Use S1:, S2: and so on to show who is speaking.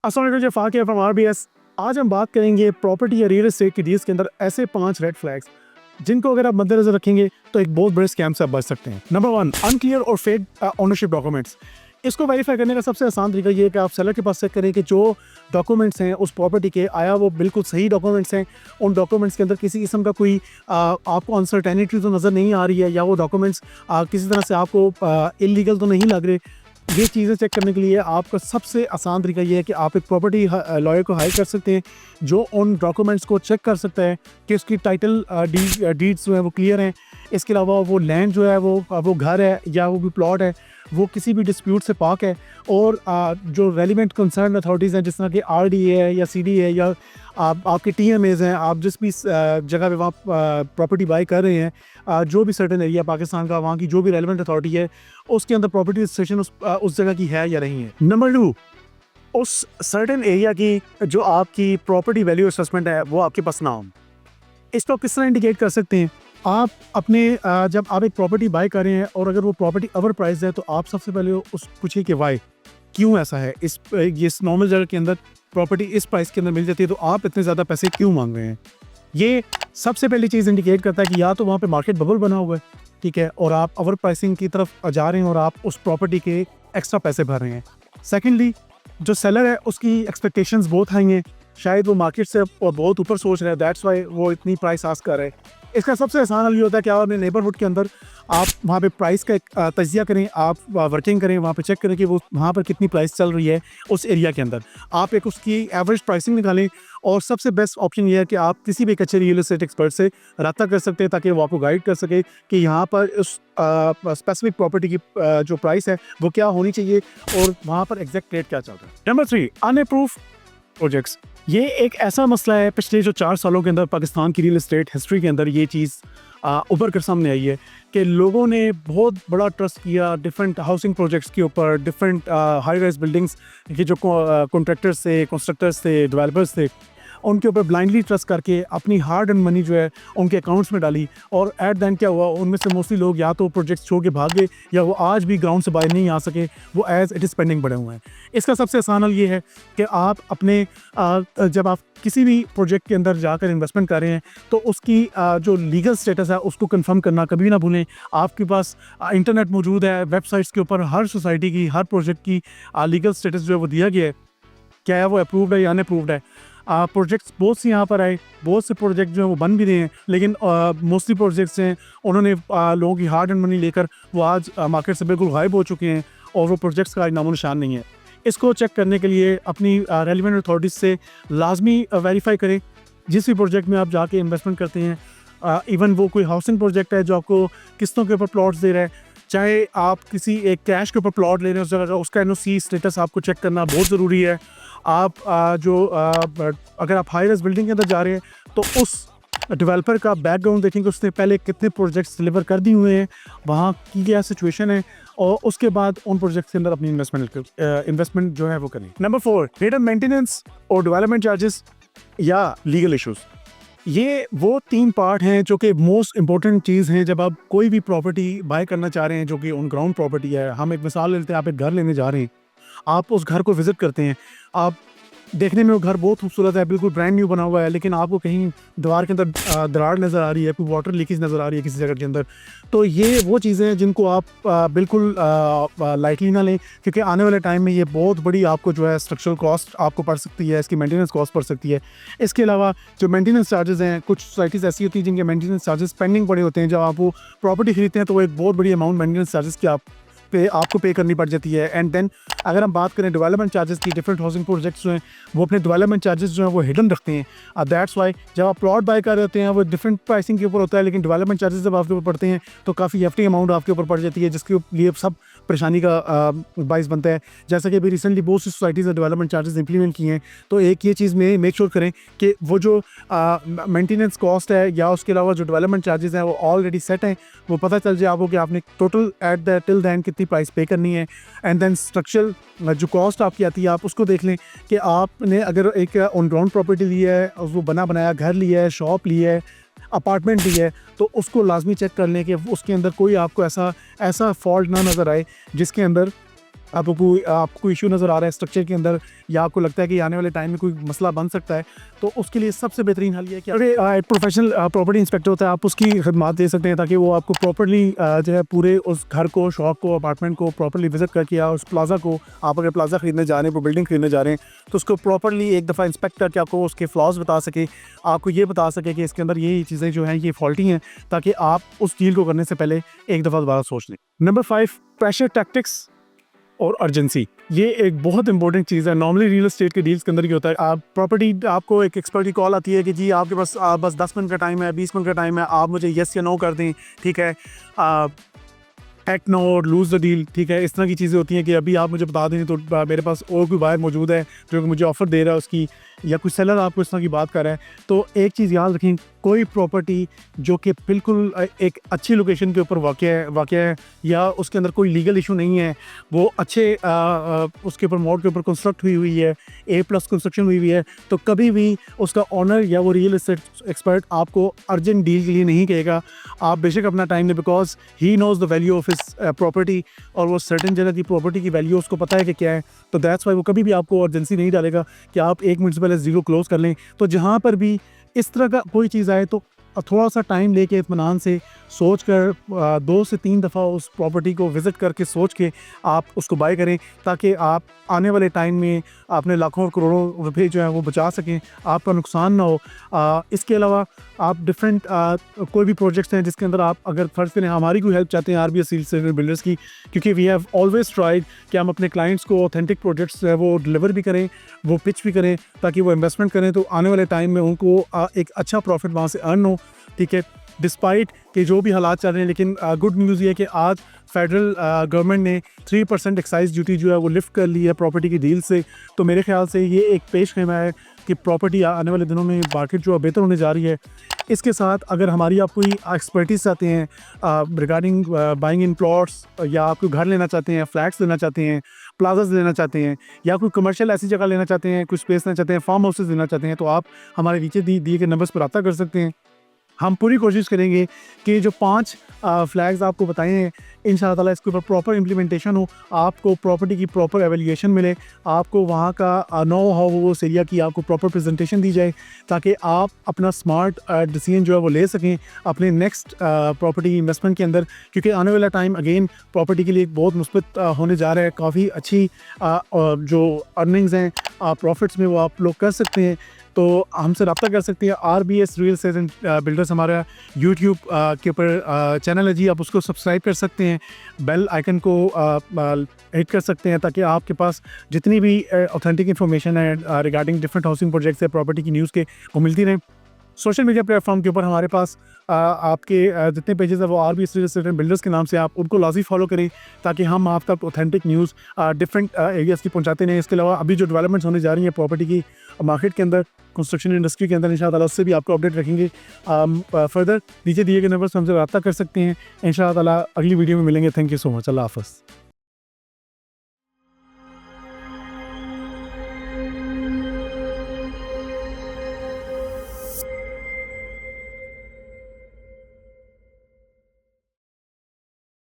S1: अस्सलाम वालेकुम, ये फ़ाक़ है फ्रॉम आरबीएस। आज हम बात करेंगे प्रॉपर्टी या रियल एस्टेट की डील्स के अंदर ऐसे 5 रेड फ्लैग्स जिनको अगर आप मद्देनज़र रखेंगे तो एक बहुत बड़े स्कैम से आप बच सकते हैं। नंबर 1, अनक्लियर और फेक ओनरशिप डॉक्यूमेंट्स। इसको वेरीफाई करने का सबसे आसान तरीका ये है कि आप सेलर के पास चेक करें कि जो डॉक्यूमेंट्स हैं उस प्रॉपर्टी के, आया वो बिल्कुल सही डॉक्यूमेंट्स हैं। उन डॉक्यूमेंट्स के अंदर किसी किस्म का कोई आपको अनसर्टेनिटी तो नज़र नहीं आ रही है, या वो डॉक्यूमेंट्स किसी तरह से आपको इलीगल तो नहीं लग रहे। ये चीज़ें चेक करने के लिए आपका सबसे आसान तरीका ये है कि आप एक प्रॉपर्टी लॉयर को हायर कर सकते हैं जो उन डॉक्यूमेंट्स को चेक कर सकता है कि उसकी टाइटल डीड्स जो है वो क्लियर हैं। इसके अलावा वो लैंड जो है वो घर है या वो भी प्लॉट है, वो किसी भी डिस्प्यूट से पाक है। और जो रेलिवेंट कंसर्न अथॉरिटीज़ हैं, जिस तरह की आरडीए है या सीडी है या आपके टीएमएज़ हैं, आप जिस भी जगह पे वहाँ प्रॉपर्टी बाई कर रहे हैं, जो भी सर्टेन एरिया पाकिस्तान का, वहाँ की जो भी रेलिवेंट अथॉरिटी है उसके अंदर प्रॉपर्टी रजिस्ट्रेशन उस जगह की है या नहीं है। नंबर 2, उस सर्टेन एरिया की जो आपकी प्रॉपर्टी वैल्यू असेसमेंट है वो आपके पास ना हो। इसको आप किस तरह इंडिकेट कर सकते हैं? आप अपने जब आप एक प्रॉपर्टी बाय कर रहे हैं और अगर वो प्रॉपर्टी ओवर प्राइस है तो आप सबसे पहले उस पूछिए कि वाई, क्यों ऐसा है। इस नॉर्मल जगह के अंदर प्रॉपर्टी इस प्राइस के अंदर मिल जाती है तो आप इतने ज़्यादा पैसे क्यों मांग रहे हैं। ये सबसे पहली चीज़ इंडिकेट करता है कि या तो वहाँ पे मार्केट बबल बना हुआ है, ठीक है, और आप ओवर प्राइसिंग की तरफ जा रहे हैं और आप उस प्रॉपर्टी के एक्स्ट्रा पैसे भर रहे हैं। सेकेंडली, जो सेलर है उसकी एक्सपेक्टेशंस बहुत हाई हैं, शायद वो मार्केट से बहुत ऊपर सोच रहे हैं, दैट्स वाई वो इतनी प्राइस आस्क कर रहे हैं। इसका सबसे आसान हल ये होता है कि आप अपने नेबरहुड के अंदर आप वहाँ पे प्राइस का एक तजिया करें, आप वर्किंग करें, वहाँ पे चेक करें कि वो वहाँ पर कितनी प्राइस चल रही है उस एरिया के अंदर। आप एक उसकी एवरेज प्राइसिंग निकालें और सबसे बेस्ट ऑप्शन ये है कि आप किसी भी एक अच्छे रियल एस्टेट एक्सपर्ट से रब्ता कर सकते हैं ताकि वो आपको गाइड कर सके कि यहाँ पर उस स्पेसिफिक प्रॉपर्टी की जो प्राइस है वो क्या होनी चाहिए और वहाँ पर एग्जैक्ट रेट क्या चल रहा है। Number 3, unapproved projects. ये एक ऐसा मसला है पिछले जो 4 सालों के अंदर पाकिस्तान की रियल एस्टेट हिस्ट्री के अंदर ये चीज़ उभर कर सामने आई है कि लोगों ने बहुत बड़ा ट्रस्ट किया डिफरेंट हाउसिंग प्रोजेक्ट्स के ऊपर, डिफरेंट हाई राइज बिल्डिंग्स के जो कॉन्ट्रैक्टर्स थे, कंस्ट्रक्टर्स थे, डेवलपर्स थे, उनके ऊपर ब्लाइंडली ट्रस्ट करके अपनी हार्ड एंड मनी जो है उनके अकाउंट्स में डाली। और एट दैन क्या हुआ, उनमें से मोस्टली लोग या तो प्रोजेक्ट्स छोड़ के भाग गए या वो आज भी ग्राउंड से बाहर नहीं आ सके, वो एज इट इज़ पेंडिंग पड़े हुए हैं। इसका सबसे आसान हल ये है कि आप अपने जब आप किसी भी प्रोजेक्ट के अंदर जाकर इन्वेस्टमेंट कर रहे हैं तो उसकी जो लीगल स्टेटस है उसको कंफर्म करना कभी ना भूलें। आपके पास इंटरनेट मौजूद है, वेबसाइट्स के ऊपर हर सोसाइटी की, हर प्रोजेक्ट की लीगल स्टेटस जो है वो दिया गया है, क्या है वो अप्रूव्ड है या अनअप्रूव्ड है। प्रोजेक्ट्स बहुत से यहाँ पर आए, बहुत से प्रोजेक्ट जो है वो बन भी रहे हैं, लेकिन मोस्टली प्रोजेक्ट्स हैं उन्होंने लोगों की हार्ड एंड मनी लेकर वो आज मार्केट से बिल्कुल गायब हो चुके हैं और वो प्रोजेक्ट्स का नामो निशान नहीं है। इसको चेक करने के लिए अपनी रेलिवेंट अथॉरिटीज़ से लाजमी वेरीफाई करें जिस भी प्रोजेक्ट में आप जाके इन्वेस्टमेंट करते हैं। इवन वो कोई हाउसिंग प्रोजेक्ट है जो आपको किस्तों के ऊपर प्लॉट्स दे रहा है, चाहे आप किसी एक कैश के ऊपर प्लॉट ले रहे हैं उस जगह का, उसका एनओसी स्टेटस आपको चेक करना बहुत ज़रूरी है। आप अगर आप हाई राइज बिल्डिंग के अंदर जा रहे हैं तो उस डेवलपर का बैकग्राउंड देखेंगे, उसने पहले कितने प्रोजेक्ट्स डिलीवर कर दिए हुए हैं, वहाँ की क्या सिचुएशन है, और उसके बाद उन प्रोजेक्ट्स के अंदर अपनी इन्वेस्टमेंट जो है वो करें। नंबर 4, रेट ऑफ मेंटेनेंस और डेवलपमेंट चार्जेस या लीगल इशूज़। ये वो 3 पार्ट हैं जो कि मोस्ट इंपॉर्टेंट चीज़ हैं जब आप कोई भी प्रॉपर्टी बाय करना चाह रहे हैं जो कि ऑन ग्राउंड प्रॉपर्टी है। हम एक मिसाल लेते हैं, आप एक घर लेने जा रहे हैं, आप उस घर को विज़िट करते हैं, आप देखने में वो घर बहुत खूबसूरत है, बिल्कुल ब्रांड न्यू बना हुआ है, लेकिन आपको कहीं दीवार के अंदर दरार नज़र आ रही है, कोई वाटर लीकेज नज़र आ रही है किसी जगह के अंदर। तो ये वो चीज़ें हैं जिनको आप बिल्कुल लाइटली ना लें, क्योंकि आने वाले टाइम में ये बहुत बड़ी आपको जो है स्ट्रक्चरल कॉस्ट आपको पड़ सकती है, इसकी मेंटेनेंस कॉस्ट पड़ सकती है। इसके अलावा जो मेंटेनेंस चार्जेस हैं, कुछ सोसाइटीज़ ऐसी होती हैं जिनके मेंटेनेंस चार्जेस पेंडिंग पड़े होते हैं। जब आप वो प्रॉपर्टी खरीदते हैं तो वो एक बहुत बड़ी अमाउंट मेंटेनेंस चार्जेस की आपको पे करनी पड़ जाती है। एंड देन अगर हम बात करें डेवलपमेंट चार्जेस की, डिफरेंट हाउसिंग प्रोजेक्ट्स जो हैं वो अपने डेवलपमेंट चार्जेस जो हैं वो हिडन रखते हैं। दैट्स वाई जब आप प्लॉट बाय कर रहे होते हैं वो डिफरेंट प्राइसिंग के ऊपर होता है, लेकिन डेवलपमेंट चार्जेस जब आपके ऊपर पड़ते हैं तो काफ़ी हेफ्टी अमाउंट आपके ऊपर पड़ जाती है, जिसके लिए सब परेशानी का बाइस बनता है। जैसा कि अभी रिसेंटली बहुत सी सोसाइटीज़ ने डेवलपमेंट चार्जेस इंप्लीमेंट किए हैं, तो एक ये चीज़ में मेक श्योर करें कि वो जो मेंटेनेंस कॉस्ट है या उसके अलावा जो डेवलपमेंट चार्जेस हैं वो ऑलरेडी सेट हैं, वो पता चल जाए आपको कि आपने total at the till then कितनी प्राइस पे करनी है। एंड देन स्ट्रक्चरल जो कॉस्ट आपकी आती है आप उसको देख लें कि आपने अगर एक ऑन ग्राउंड प्रॉपर्टी ली है, वो बना बनाया घर लिया है, शॉप ली है, अपार्टमेंट ली है, तो उसको लाजमी चेक कर लें कि उसके अंदर कोई आपको ऐसा फॉल्ट ना नज़र आए जिसके अंदर आपको इशू नज़र आ रहा है स्ट्रक्चर के अंदर, या आपको लगता है कि आने वाले टाइम में कोई मसला बन सकता है, तो उसके लिए सबसे बेहतरीन हल ये है कि अगर एक प्रोफेशनल प्रॉपर्टी इंस्पेक्टर होता है, आप उसकी खदमात दे सकते हैं ताकि वो आपको प्रॉपर्ली जो है पूरे उस घर को, शॉप को, अपार्टमेंट को प्रॉपर्ली विजिट करके, या उस प्लाजा को, आप अगर प्लाजा खरीदने जा रहे हैं, बिल्डिंग खरीदने जा रहे हैं, तो उसको प्रॉपर्ली एक दफ़ा इंस्पेक्ट करके आपको उसके फ्लॉज बता सके, आपको ये बता सके कि इसके अंदर ये चीज़ें जो हैं ये फॉल्टी हैं, ताकि आप उस डील को करने से पहले एक दफ़ा दोबारा सोच लें। नंबर 5, प्रेशर टैक्टिक्स और अर्जेंसी। ये एक बहुत इंपॉर्टेंट चीज़ है। नॉर्मली रियल एस्टेट के डील्स के अंदर क्या होता है, आप प्रॉपर्टी, आपको एक एक्सपर्ट की कॉल आती है कि जी आपके पास बस 10 मिनट का टाइम है, 20 मिनट का टाइम है, आप मुझे येस या नो कर दें, ठीक है, एक्ट नो और लूज़ द डील, ठीक है। इस तरह की चीज़ें होती हैं कि अभी आप मुझे बता दें तो मेरे पास और कोई बायर मौजूद है जो कि मुझे ऑफ़र दे रहा है उसकी, या कोई सेलर आपको इस तरह की बात कर रहा है। तो एक चीज़ याद रखें, कोई प्रॉपर्टी जो कि बिल्कुल एक अच्छी लोकेशन के ऊपर वाक़ है या उसके अंदर कोई लीगल इशू नहीं है, वो अच्छे उसके ऊपर मोड के ऊपर कंस्ट्रक्ट हुई है, A+ कंस्ट्रक्शन हुई है, तो कभी भी उसका ओनर या वो रियल एस्टेट एक्सपर्ट आपको अर्जेंट डील के लिए नहीं कहेगा। आप बेशक अपना टाइम दें, because he knows the value of his property, और वो सर्टेन जगह की प्रॉपर्टी की वैल्यू उसको पता है कि क्या है। तो दैट्स वाई वो कभी भी आपको अर्जेंसी नहीं डालेगा कि आप 1 मिनट से पहले ज़ीरो क्लोज कर लें। तो जहाँ पर भी इस तरह का कोई चीज़ आए तो थोड़ा सा टाइम लेके इत्मीनान से सोच कर 2 से 3 दफ़ा उस प्रॉपर्टी को विज़िट करके सोच के आप उसको बाय करें, ताकि आप आने वाले टाइम में अपने लाखों करोड़ों रुपए जो है वो बचा सकें, आपका नुकसान ना हो। इसके अलावा आप डिफरेंट कोई भी प्रोजेक्ट्स हैं जिसके अंदर आप अगर फ़र्ज़ करें हमारी कोई हेल्प चाहते हैं RBS रील एस्टेट बिल्डर्स की, क्योंकि वी हैव ऑलवेज ट्राइड कि हम अपने क्लाइंट्स को ऑथेंटिक प्रोजेक्ट्स वो डिलीवर भी करें, वो पिच भी करें, ताकि वो इन्वेस्टमेंट करें तो आने वाले टाइम में उनको एक अच्छा प्रॉफिट वहाँ से अर्न हो, ठीक है। डिस्पाइट कि जो भी हालात चल रहे हैं, लेकिन गुड न्यूज़ ये है कि आज फेडरल गवर्नमेंट ने 3% एक्साइज ड्यूटी जो है वो लिफ्ट कर ली है प्रॉपर्टी की डील से। तो मेरे ख्याल से ये एक पेश ख़ैमा है कि प्रॉपर्टी आने वाले दिनों में मार्केट जो है बेहतर होने जा रही है। इसके साथ अगर हमारी आप कोई एक्सपर्टीज़ चाहते हैं रिगार्डिंग बाइंग इन प्लॉट्स, या आप कोई घर लेना चाहते हैं, फ्लैट्स लेना चाहते हैं, प्लाजाज लेना चाहते हैं, या कोई कमर्शियल ऐसी जगह लेना चाहते हैं, कुछ स्पेस लेना चाहते हैं, फार्म हाउसेज लेना चाहते हैं, तो आप हमारे नीचे दिए गए नंबर्स पर रब्ता कर सकते हैं। हम पूरी कोशिश करेंगे कि जो 5 फ्लैग्स आपको बताए हैं, इंशाअल्लाह ताला इसके ऊपर प्रॉपर इम्प्लीमेंटेशन हो, आपको प्रॉपर्टी की प्रॉपर एवेल्यूएशन मिले, आपको वहाँ का नो हाउ वो उस एरिया की आपको प्रॉपर प्रेजेंटेशन दी जाए, ताकि आप अपना स्मार्ट डिसीजन जो है वो ले सकें अपने नेक्स्ट प्रॉपर्टी इन्वेस्टमेंट के अंदर। क्योंकि आने वाला टाइम अगेन प्रॉपर्टी के लिए एक बहुत मुस्बत होने जा रहा है। काफ़ी अच्छी जो अर्निंग्स हैं, प्रॉफिट्स में वो आप लोग कर सकते हैं। तो हमसे रब्ता कर सकते हैं। RBS real estate and builders हमारा यूट्यूब के ऊपर चैनल है जी, आप उसको सब्सक्राइब कर सकते हैं, बेल आइकन को हिट कर सकते हैं, ताकि आपके पास जितनी भी ऑथेंटिक इन्फॉर्मेशन है रिगार्डिंग डिफरेंट हाउसिंग प्रोजेक्ट्स है, प्रॉपर्टी की न्यूज़ के, वो मिलती रहें। सोशल मीडिया प्लेटफॉर्म के ऊपर हमारे पास आपके जितने पेजेस हैं वो RBS real estate and builders के नाम से, आप उनको लाज़मी फॉलो करें, ताकि हम आप तक ऑथेंटिक न्यूज़ डिफरेंट एरियाज़ की पहुंचाते रहें। इसके अलावा अभी जो डेवलपमेंट्स होने जा रही हैं प्रॉपर्टी की मार्केट के अंदर, कंस्ट्रक्शन इंडस्ट्री के अंदर, इंशाअल्लाह उससे भी आपको अपडेट रखेंगे। फर्दर नीचे दिए गए नंबर से हमसे रब्ता कर सकते हैं। इंशाअल्लाह अगली वीडियो में मिलेंगे। Thank you so much. अल्लाह हाफ़िज़।